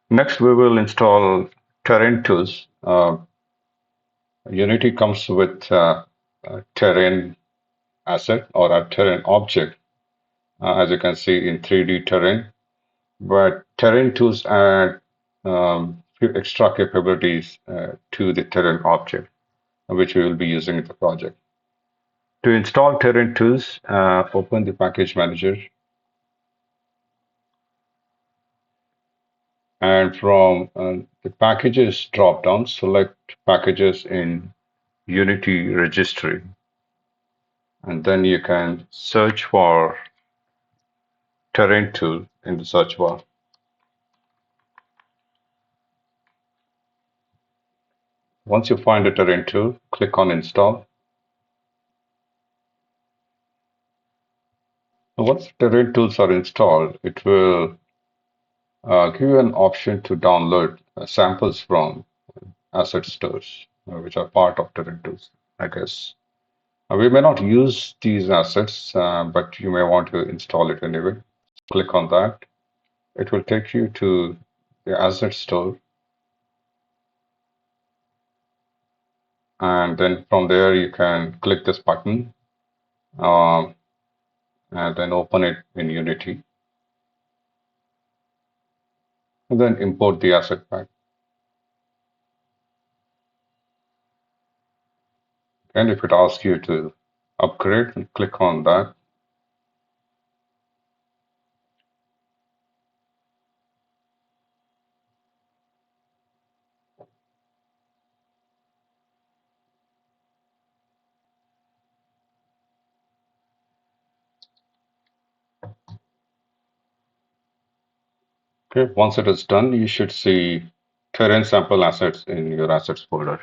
Next, we will install terrain tools. Unity comes with a terrain asset or a terrain object, as you can see in 3D terrain. But terrain tools add few extra capabilities to the terrain object, which we will be using in the project. To install terrain tools, open the package manager, and from the packages drop down, select packages in Unity registry, and then you can search for terrain tool in the search bar. Once you find the terrain tool, click on install. Once terrain tools are installed, it will give you an option to download samples from asset stores, which are part of terrain tools, I guess. We may not use these assets, but you may want to install it anyway. Click on that. It will take you to the asset store. And then from there, you can click this button um, and then open it in Unity. And then import the asset pack. And if it asks you to upgrade, click on that. Okay, once it is done, you should see terrain sample assets in your assets folder.